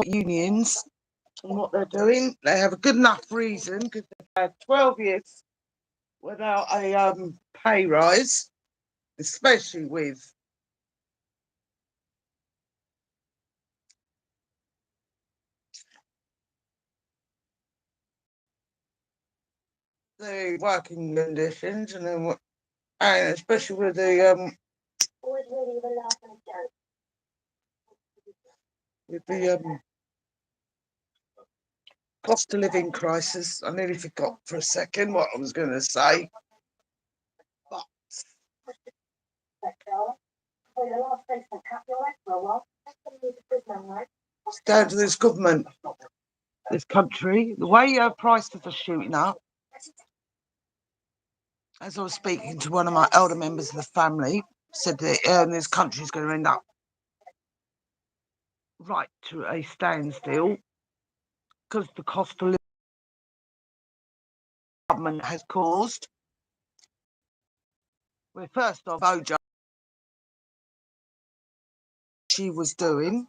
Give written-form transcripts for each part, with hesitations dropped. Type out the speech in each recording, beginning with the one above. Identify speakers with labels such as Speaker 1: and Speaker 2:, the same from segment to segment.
Speaker 1: unions and what they're doing. They have a good enough reason because they've had 12 years without a pay rise, especially with the working conditions, and then and especially with the cost of living crisis. I nearly forgot for a second what I was going to say. But it's down to this government, this country, the way prices are shooting up. As I was speaking to one of my elder members of the family, said that this country is going to end up right to a standstill because the cost of living government has caused. Well, first off, OJ, she was doing.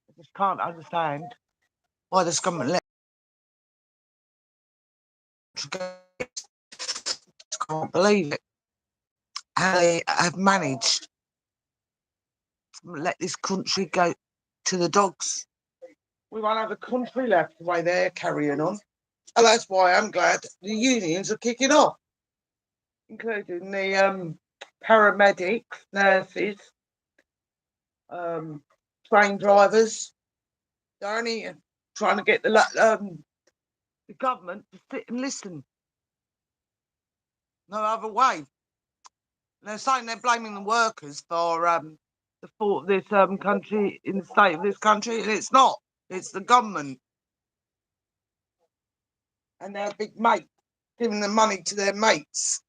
Speaker 1: I just can't understand why this government let. Can't believe it. How they have managed to let this country go to the dogs. We won't have a country left the way they're carrying on. And that's why I'm glad the unions are kicking off, including the paramedics, nurses, train drivers. They're only trying to get the government to sit and listen. No other way. They're saying they're blaming the workers for the fault of this country, in the state of this country, and it's not. It's the government. And their big mate giving the money to their mates.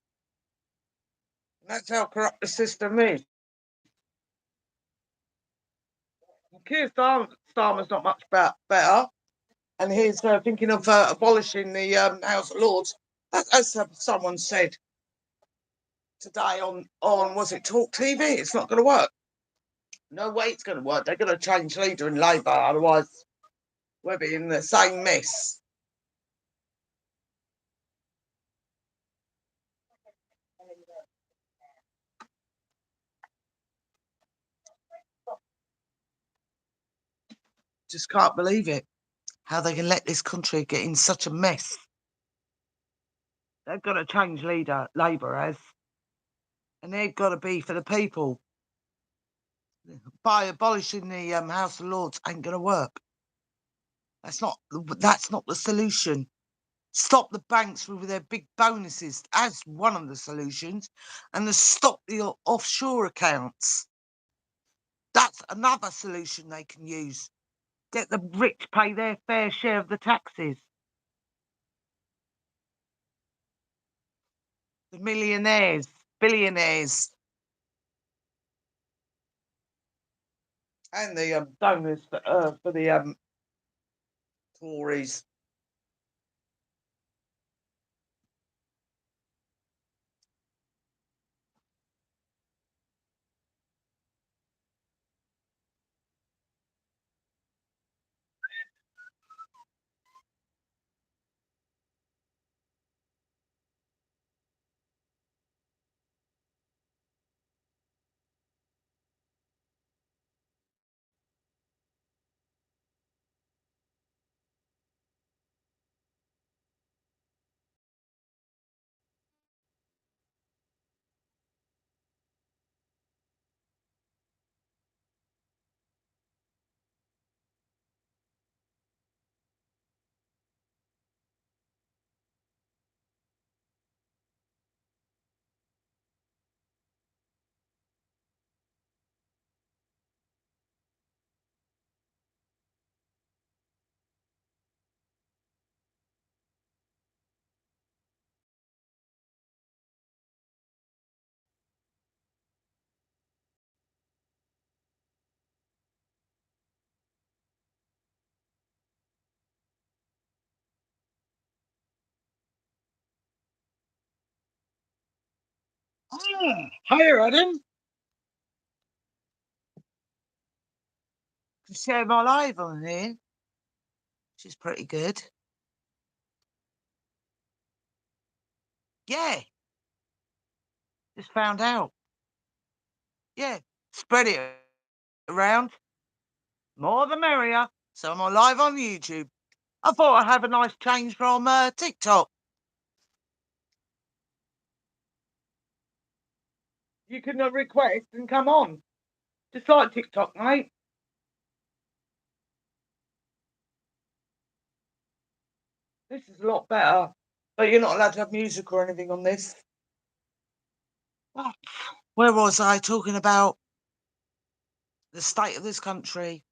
Speaker 1: And that's how corrupt the system is. Keir Starmer's not much better, and he's thinking of abolishing the House of Lords. As someone said today on was it Talk TV? It's not going to work. No way it's going to work. They're going to change leader in Labour, otherwise we'll be in the same mess. Just can't believe it. How they can let this country get in such a mess. They've got to change leader, Labour has. And they've got to be for the people. By abolishing the House of Lords ain't going to work. That's not the solution. Stop the banks with their big bonuses as one of the solutions, and stop the offshore accounts. That's another solution they can use. Get the rich pay their fair share of the taxes. The millionaires, billionaires, and the donors for the Tories. Hiya, Adam. Can share my live on here, which is pretty good. Yeah. Just found out. Yeah. Spread it around. More the merrier. So I'm on live on YouTube. I thought I'd have a nice change from TikTok. You can request and come on. Just like TikTok, mate. This is a lot better. But you're not allowed to have music or anything on this. Where was I talking about the state of this country?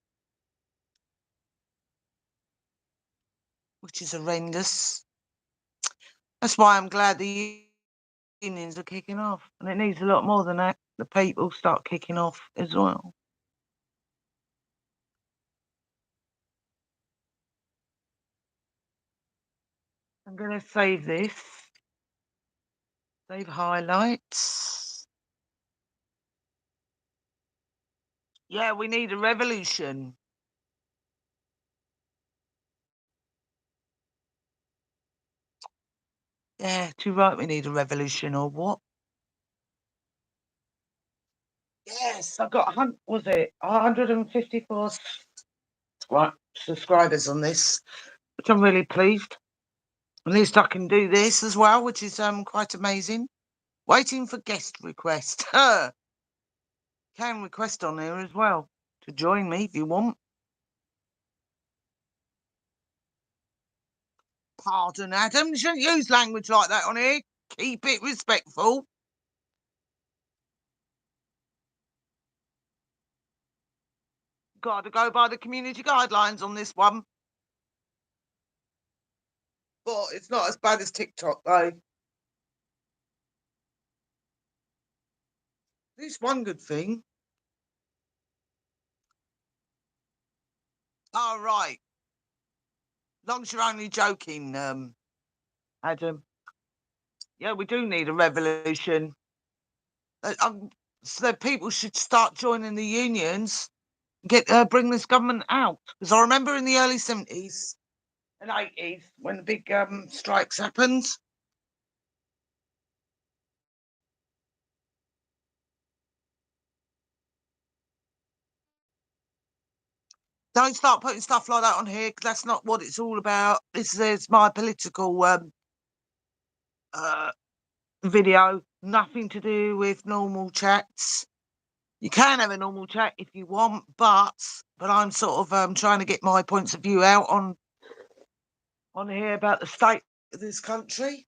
Speaker 1: Which is horrendous. That's why I'm glad the unions are kicking off. And it needs a lot more than that. The people start kicking off as well. I'm going to save this. Save highlights. Yeah, we need a revolution. Yeah, too right, we need a revolution or what? Yes, I got, was it 154 subscribers on this, which I'm really pleased. At least I can do this as well, which is quite amazing. Waiting for guest request. Can request on there as well to join me if you want. Pardon, Adam. You shouldn't use language like that on here. Keep it respectful. Got to go by the community guidelines on this one. But it's not as bad as TikTok, though. This one good thing. Oh, right. Long as you're only joking, Adam. Yeah, we do need a revolution. So that people should start joining the unions, bring this government out. Because I remember in the early 70s and 80s when the big strikes happened. Don't start putting stuff like that on here because that's not what it's all about. This is my political video, nothing to do with normal chats. You can have a normal chat if you want, but I'm sort of trying to get my points of view out on here about the state of this country.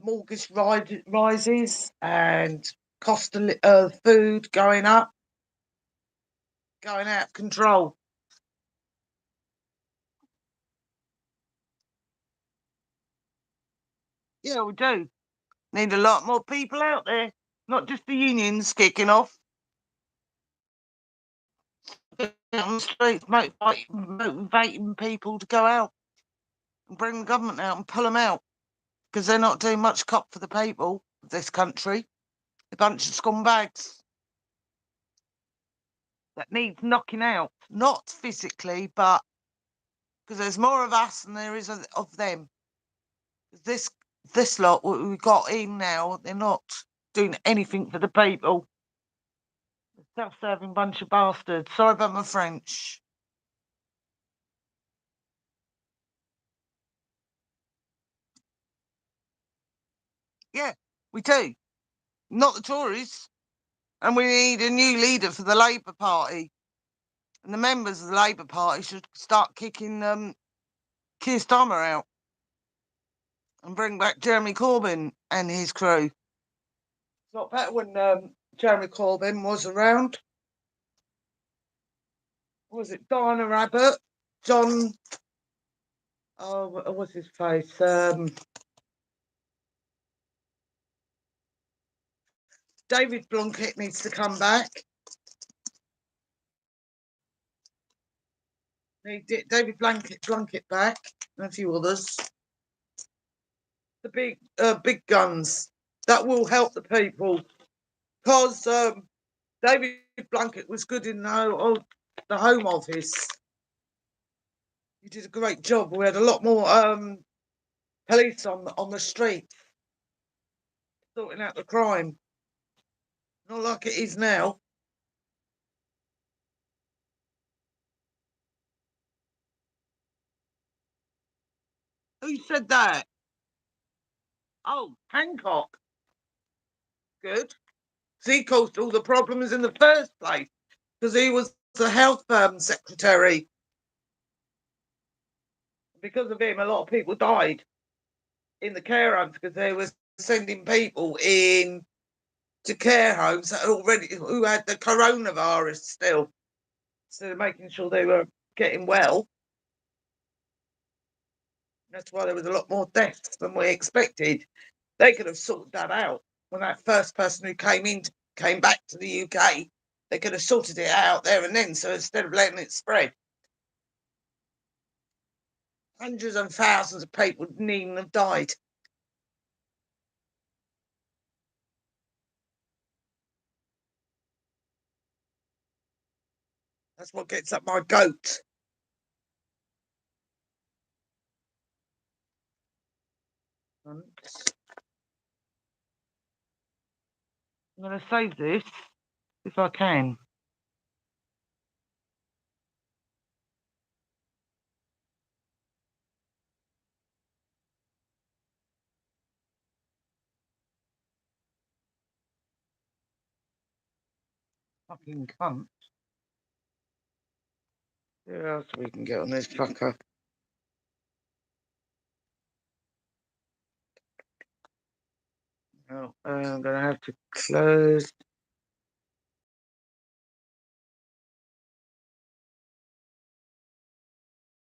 Speaker 1: Mortgage rises and cost of food going up, going out of control. Yeah, we do. Need a lot more people out there, not just the unions kicking off. Get on the streets, motivating people to go out and bring the government out and pull them out because they're not doing much cop for the people of this country. A bunch of scumbags that needs knocking out, not physically, but because there's more of us than there is of them. This lot what we got in now, they're not doing anything for the people. Self-serving bunch of bastards. Sorry about my French. Yeah, we do. Not the Tories. And we need a new leader for the Labour Party. And the members of the Labour Party should start kicking Keir Starmer out and bring back Jeremy Corbyn and his crew. It's not better when Jeremy Corbyn was around. Was it Donna Abbott? John, what's his face? David Blunkett needs to come back. David Blunkett back and a few others. the big guns that will help the people. Because David Blunkett was good in the Home Office. He did a great job. We had a lot more police on the street sorting out the crime. Not like it is now. Who said that? Oh, Hancock. Good. He caused all the problems in the first place because he was the health secretary. Because of him, a lot of people died in the care homes because they were sending people in to care homes that who had the coronavirus still, instead of making sure they were getting well. That's why there was a lot more deaths than we expected. They could have sorted that out when that first person who came back to the UK. They could have sorted it out there and then. So instead of letting it spread, hundreds and thousands of people needn't have died. That's what gets up my goat. I'm going to save this if I can. Fucking cunt. Who else we can get on this fucker? Oh, I'm going to have to close.